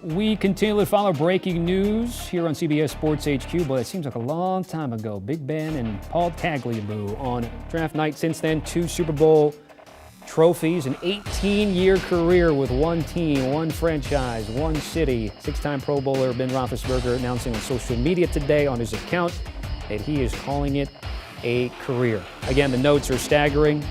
We continue to follow breaking news here on CBS Sports HQ, but it seems like a long time ago. Big Ben and Paul Tagliabue on draft night. Since then, 2 Super Bowl trophies, an 18-year career with one team, one franchise, one city. 6-time Pro Bowler Ben Roethlisberger announcing on social media today on his account that he is calling it a career. Again, the notes are staggering.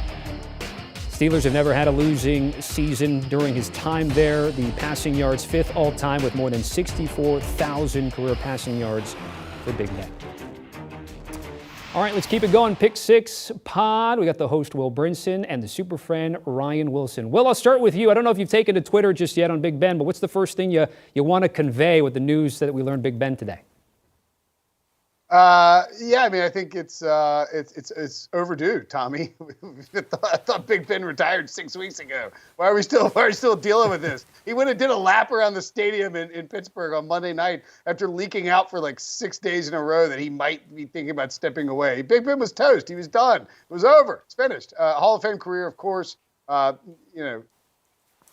Steelers have never had a losing season during his time there. The passing yards, 5th all-time with more than 64,000 career passing yards for Big Ben. All right, let's keep it going. Pick 6 pod. We got the host, Will Brinson, and the super fan, Ryan Wilson. Will, I'll start with you. I don't know if you've taken to Twitter just yet on Big Ben, but what's the first thing you want to convey with the news that we learned Big Ben today? Yeah, I mean, I think it's overdue, Tommy. I thought Big Ben retired 6 weeks ago. Why are we still dealing with this? He went and did a lap around the stadium in Pittsburgh on Monday night after leaking out for like 6 days in a row that he might be thinking about stepping away. Big Ben was toast. He was done. It was over. It's finished. Hall of Fame career, of course.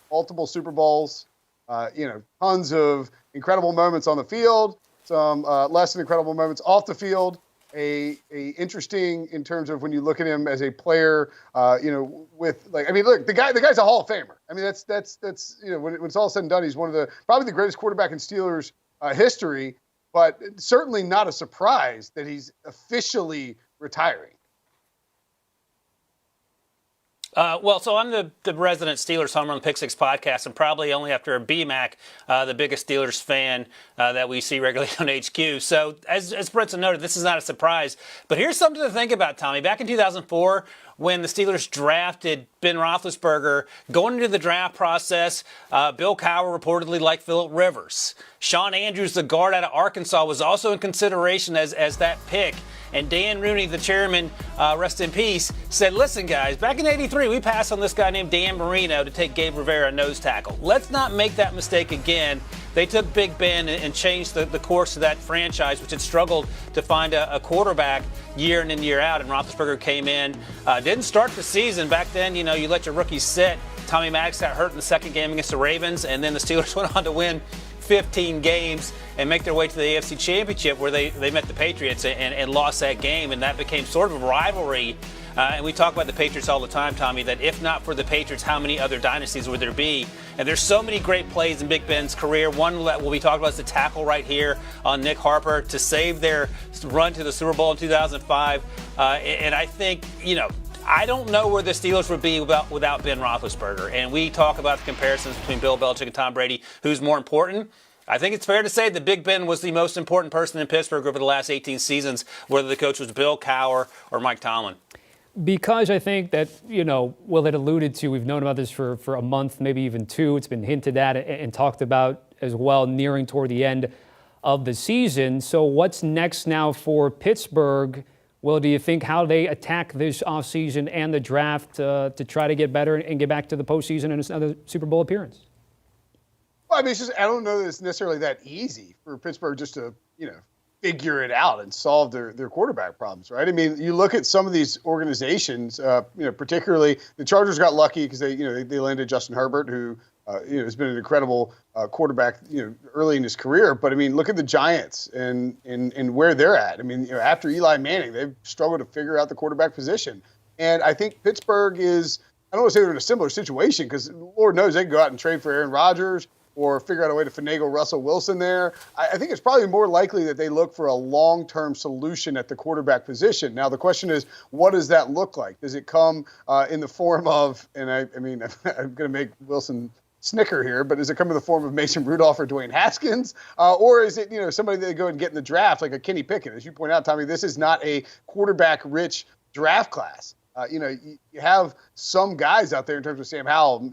Multiple Super Bowls. Tons of incredible moments on the field. Some less than incredible moments off the field. A interesting in terms of when you look at him as a player. Look, the guy's a Hall of Famer. I mean, that's when it's all said and done, he's one of probably the greatest quarterback in Steelers history. But certainly not a surprise that he's officially retiring. So I'm the resident Steelers homer on the Pick 6 podcast, and probably only after a BMAC, the biggest Steelers fan that we see regularly on HQ. So as Brinson noted, this is not a surprise. But here's something to think about, Tommy. Back in 2004, when the Steelers drafted Ben Roethlisberger, going into the draft process, Bill Cowher reportedly liked Phillip Rivers. Shawn Andrews, the guard out of Arkansas, was also in consideration as that pick. And Dan Rooney, the chairman, rest in peace, said, listen, guys, back in '83, we passed on this guy named Dan Marino to take Gabe Rivera nose tackle. Let's not make that mistake again. They took Big Ben and changed the course of that franchise, which had struggled to find a quarterback year in and year out. And Roethlisberger came in, didn't start the season. Back then, you let your rookies sit. Tommy Maddox got hurt in the second game against the Ravens, and then the Steelers went on to win 15 games and make their way to the AFC Championship, where they met the Patriots and lost that game, and that became sort of a rivalry. And we talk about the Patriots all the time, Tommy, that if not for the Patriots, how many other dynasties would there be? And there's so many great plays in Big Ben's career. One that we'll be talking about is the tackle right here on Nick Harper to save their run to the Super Bowl in 2005. And I think, I don't know where the Steelers would be without Ben Roethlisberger. And we talk about the comparisons between Bill Belichick and Tom Brady. Who's more important? I think it's fair to say that Big Ben was the most important person in Pittsburgh over the last 18 seasons, whether the coach was Bill Cowher or Mike Tomlin. Because I think that, Will had alluded to, we've known about this for a month, maybe even 2. It's been hinted at and talked about as well, nearing toward the end of the season. So what's next now for Pittsburgh? Well, do you think how they attack this offseason and the draft to try to get better and get back to the postseason and another Super Bowl appearance? Well, I mean, I don't know that it's necessarily that easy for Pittsburgh just to, figure it out and solve their quarterback problems, right? I mean, you look at some of these organizations, particularly the Chargers got lucky because they landed Justin Herbert, who has been an incredible quarterback, early in his career. But I mean, look at the Giants and where they're at. I mean, after Eli Manning, they've struggled to figure out the quarterback position. And I think Pittsburgh is, I don't want to say they're in a similar situation because Lord knows they can go out and trade for Aaron Rodgers or figure out a way to finagle Russell Wilson there. I think it's probably more likely that they look for a long-term solution at the quarterback position. Now, the question is, what does that look like? Does it come in the form of, and I mean, I'm going to make Wilson snicker here, but does it come in the form of Mason Rudolph or Dwayne Haskins? Or is it, somebody that they go and get in the draft, like a Kenny Pickett? As you point out, Tommy, this is not a quarterback-rich draft class. You have some guys out there in terms of Sam Howell,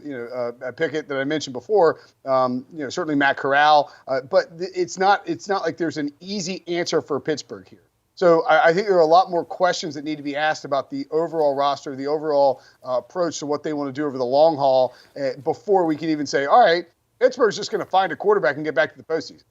Pickett that I mentioned before, certainly Matt Corral, but it's not like there's an easy answer for Pittsburgh here. So I think there are a lot more questions that need to be asked about the overall roster, the overall approach to what they want to do over the long haul before we can even say, all right, Pittsburgh's just going to find a quarterback and get back to the postseason.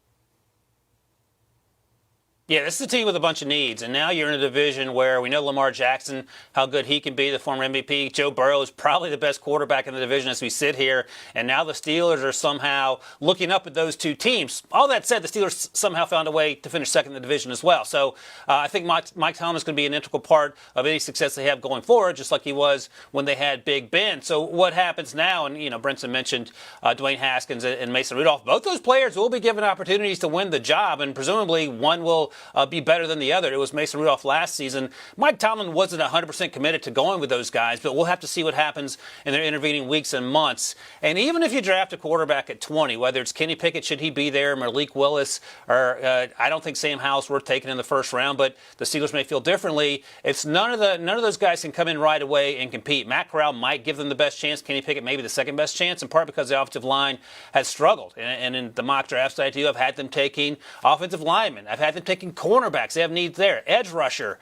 Yeah, this is a team with a bunch of needs, and now you're in a division where we know Lamar Jackson, how good he can be, the former MVP. Joe Burrow is probably the best quarterback in the division as we sit here, and now the Steelers are somehow looking up at those two teams. All that said, the Steelers somehow found a way to finish second in the division as well. So I think Mike Tomlin is going to be an integral part of any success they have going forward, just like he was when they had Big Ben. So what happens now, and Brinson mentioned Dwayne Haskins and Mason Rudolph, both those players will be given opportunities to win the job, and presumably one will be better than the other. It was Mason Rudolph last season. Mike Tomlin wasn't 100% committed to going with those guys, but we'll have to see what happens in their intervening weeks and months. And even if you draft a quarterback at 20, whether it's Kenny Pickett, should he be there, Malik Willis, or I don't think Sam Howell's worth taking in the first round, but the Steelers may feel differently. It's none of those guys can come in right away and compete. Matt Corral might give them the best chance. Kenny Pickett maybe the second best chance, in part because the offensive line has struggled. And in the mock drafts I do, I've had them taking offensive linemen. I've had them taking cornerbacks. They have needs there. Edge rusher.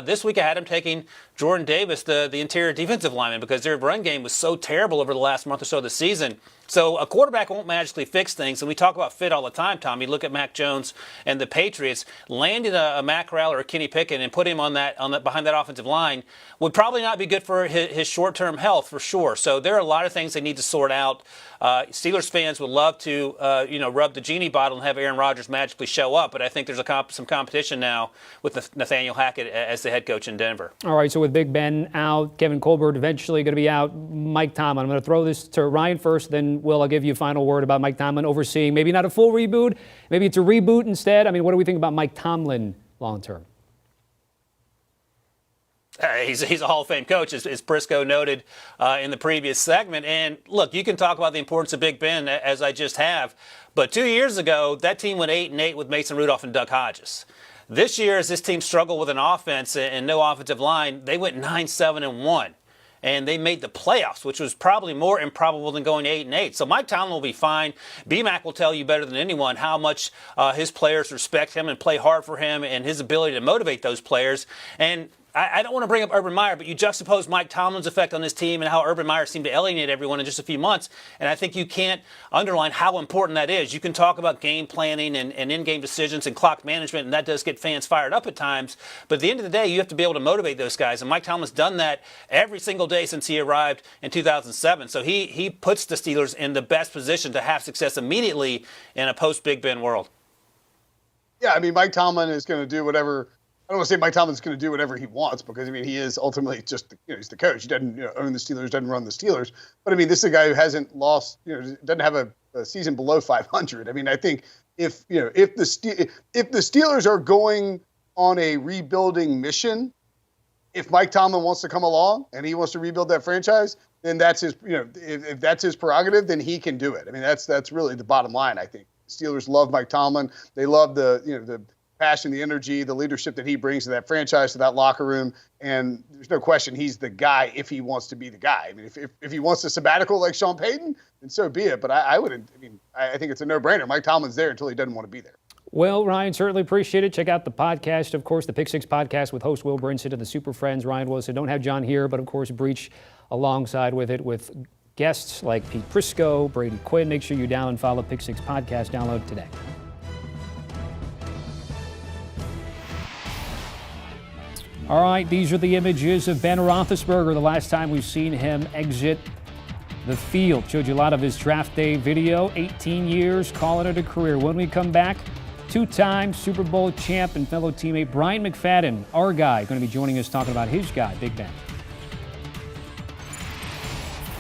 This week I had them taking Jordan Davis, the interior defensive lineman, because their run game was so terrible over the last month or so of the season. So a quarterback won't magically fix things, and we talk about fit all the time, Tom. You look at Mac Jones and the Patriots. Landing a Matt Corral or a Kenny Pickett and put him on that behind that offensive line would probably not be good for his short-term health, for sure. So there are a lot of things they need to sort out. Steelers fans would love to rub the genie bottle and have Aaron Rodgers magically show up, but I think there's some competition now with Nathaniel Hackett as the head coach in Denver. All right, so with Big Ben out, Kevin Colbert eventually going to be out, Mike Tomlin. I'm going to throw this to Ryan first, then Will, I'll give you a final word about Mike Tomlin overseeing maybe not a full reboot, maybe it's a reboot instead. I mean, what do we think about Mike Tomlin long term? He's a Hall of Fame coach, as Briscoe noted in the previous segment. And look, you can talk about the importance of Big Ben, as I just have, but 2 years ago, that team went 8-8 with Mason Rudolph and Doug Hodges. This year, as this team struggled with an offense and no offensive line, they went 9-7-1. And they made the playoffs, which was probably more improbable than going 8-8. So Mike Tomlin will be fine. BMAC will tell you better than anyone how much his players respect him and play hard for him and his ability to motivate those players. And I don't want to bring up Urban Meyer, but you juxtapose Mike Tomlin's effect on this team and how Urban Meyer seemed to alienate everyone in just a few months, and I think you can't underline how important that is. You can talk about game planning and in-game decisions and clock management, and that does get fans fired up at times, but at the end of the day, you have to be able to motivate those guys, and Mike Tomlin's done that every single day since he arrived in 2007, so he puts the Steelers in the best position to have success immediately in a post-Big Ben world. Yeah, I mean, Mike Tomlin is going to do whatever. I don't want to say Mike Tomlin's going to do whatever he wants because, I mean, he is ultimately just, he's the coach. He doesn't own the Steelers, doesn't run the Steelers. But, I mean, this is a guy who hasn't lost, doesn't have a season below 500. I mean, I think if the Steelers are going on a rebuilding mission, if Mike Tomlin wants to come along and he wants to rebuild that franchise, then that's his, if that's his prerogative, then he can do it. I mean, that's really the bottom line, I think. The Steelers love Mike Tomlin. They love the passion, the energy, the leadership that he brings to that franchise, to that locker room. And there's no question he's the guy if he wants to be the guy. I mean, if he wants a sabbatical like Sean Payton, then so be it. But I think it's a no-brainer. Mike Tomlin's there until he doesn't want to be there. Well, Ryan, certainly appreciate it. Check out the podcast, of course, the Pick Six podcast with host Will Brinson and the Super Friends. Ryan Wilson. Don't have John here, but of course, Breach alongside with it with guests like Pete Prisco, Brady Quinn. Make sure you download and follow Pick Six podcast. Download today. All right, these are the images of Ben Roethlisberger the last time we've seen him exit the field. Showed you a lot of his draft day video. 18 years, calling it a career. When we come back, two-time Super Bowl champ and fellow teammate Brian McFadden, our guy, going to be joining us talking about his guy, Big Ben.